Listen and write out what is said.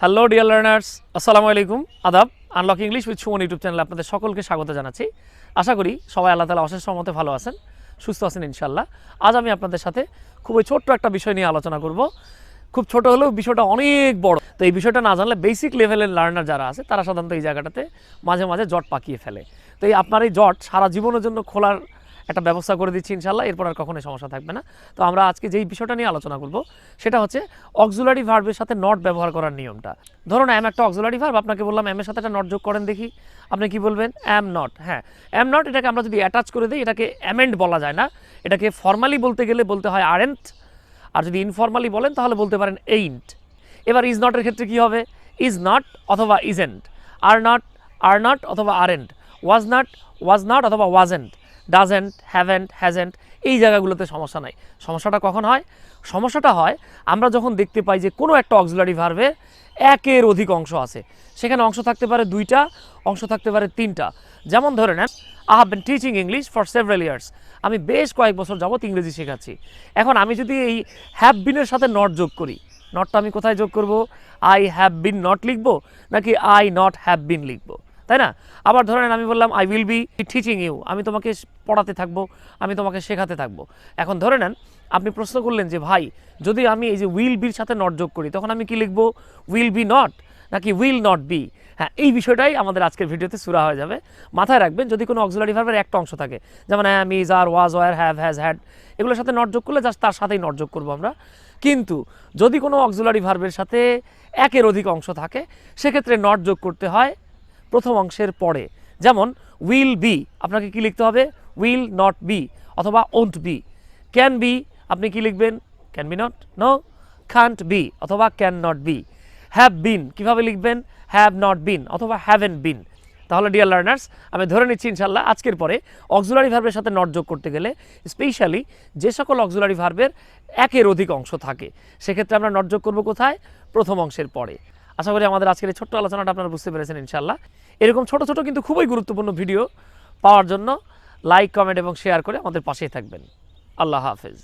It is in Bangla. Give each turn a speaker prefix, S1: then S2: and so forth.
S1: হ্যালো ডিয়ার লার্নার্স, আসসালামু আলাইকুম, আদাব। Unlock English with Suman YouTube চ্যানেলে আপনাদের সকলকে স্বাগত জানাচ্ছি। আশা করি সবাই আল্লাহ তাআলা অশেষ রহমতে ভালো আছেন, সুস্থ আছেন ইনশাআল্লাহ। আজ আমি আপনাদের সাথে খুবই ছোট্ট একটা বিষয় নিয়ে আলোচনা করব। খুব ছোট হলেও বিষয়টা অনেক বড়। তো এই বিষয়টা না জানলে বেসিক লেভেলের লার্নার যারা আছে তারা সাধারণত এই জায়গাটাতে মাঝে মাঝে জট পাকিয়ে ফেলে। তো এই আপনার এই জট সারা জীবনের জন্য খোলার একটা ব্যবস্থা করে দিচ্ছি ইনশাআল্লাহ, এরপর আর কখনোই সমস্যা থাকবে না। তো আমরা আজকে যেই বিষয়টা নিয়ে আলোচনা করব সেটা হচ্ছে অক্সিলারি ভার্বের সাথে নট ব্যবহার করার নিয়মটা। ধরুন অ্যাম একটা অক্সিলারি ভার্ব, আপনাকে বললাম অ্যামের সাথে একটা নট যোগ করেন দেখি, আপনি কি বলবেন? Am not. হ্যাঁ, অ্যাম নট এটাকে আমরা যদি অ্যাটাচ করে দিই এটাকে অ্যামেন্ড বলা যায় না, এটাকে ফর্মালি বলতে গেলে বলতে হয় আরেন্ট, আর যদি ইনফর্মালি বলেন তাহলে বলতে পারেন এইন্ট। এবার ইজ নটের ক্ষেত্রে কি হবে? ইজ নট অথবা ইজেন্ট, আর নট অথবা আরেন্ট, ওয়াজ নট অথবা ওয়াজেন্ট, ডাজেন্ট, হ্যাভেন্ট, হ্যাজেন্ট, এই জায়গাগুলোতে সমস্যা নাই। সমস্যাটা কখন হয়? সমস্যাটা হয় আমরা যখন দেখতে পাই যে কোনো একটা অক্সিলারি ভার্বে একের অধিক অংশ আছে। সেখানে অংশ থাকতে পারে দুইটা, অংশ থাকতে পারে তিনটা। যেমন ধরে নেন, I have been teaching English for several years, আমি বেশ কয়েক বছর যাবত ইংরেজি শেখাচ্ছি। এখন আমি যদি এই হ্যাভ বিনের সাথে নট যোগ করি, নটটা আমি কোথায় যোগ করব? আই হ্যাভ বিন নট লিখবো নাকি আই নট হ্যাভ বিন লিখবো, তাই না? আবার ধরেন আমি বললাম I will be teaching you, আমি তোমাকে পড়াতে থাকবো, আমি তোমাকে শেখাতে থাকবো। এখন ধরে নেন আপনি প্রশ্ন করলেন যে ভাই যদি আমি এই যে উইল বির সাথে নট যোগ করি তখন আমি কি লিখবো? উইল বি নট নাকি উইল নট বি? হ্যাঁ, এই বিষয়টাই আমাদের আজকের ভিডিওতে সুরা হয়ে যাবে। মাথায় রাখবেন যদি কোনো অক্সিলারি ভার্বের একটা অংশ থাকে, যেমন am, is, are, was, were, have, has, had, এগুলোর সাথে নট যোগ করলে জাস্ট তার সাথেই নট যোগ করবো আমরা। কিন্তু যদি কোনো অক্সিলারি ভার্বের সাথে একের অধিক অংশ থাকে সেক্ষেত্রে নট যোগ করতে হয় প্রথম অংশের পরে। যেমন উইল বি, আপনাকে কি লিখতে হবে? উইল নট বি অথবা ওন্ট বি। ক্যান বি, আপনি কি লিখবেন? Can be not, no. Can't be অথবা can not be. Have been, কীভাবে লিখবেন? হ্যাভ নট বিন অথবা হ্যাভেন্ট বিন। তাহলে ডিয়ার লার্নার্স, আমি ধরে নিচ্ছি ইনশাল্লাহ আজকের পরে অক্সিলারি ভার্বের সাথে নট যোগ করতে গেলে স্পেশালি যে সকল অক্সিলারি ভার্বের একের অধিক অংশ থাকে সেক্ষেত্রে আমরা নট যোগ করবো কোথায়? প্রথম অংশের পরে। আশা করি আমাদের আজকের এই ছোট্ট আলোচনাটা আপনারা বুঝতে পেরেছেন ইনশাল্লাহ। এরকম ছোট ছোট কিন্তু খুবই গুরুত্বপূর্ণ ভিডিও পাওয়ার জন্য লাইক, কমেন্ট এবং শেয়ার করে আমাদের পাশেই থাকবেন। আল্লাহ হাফেজ।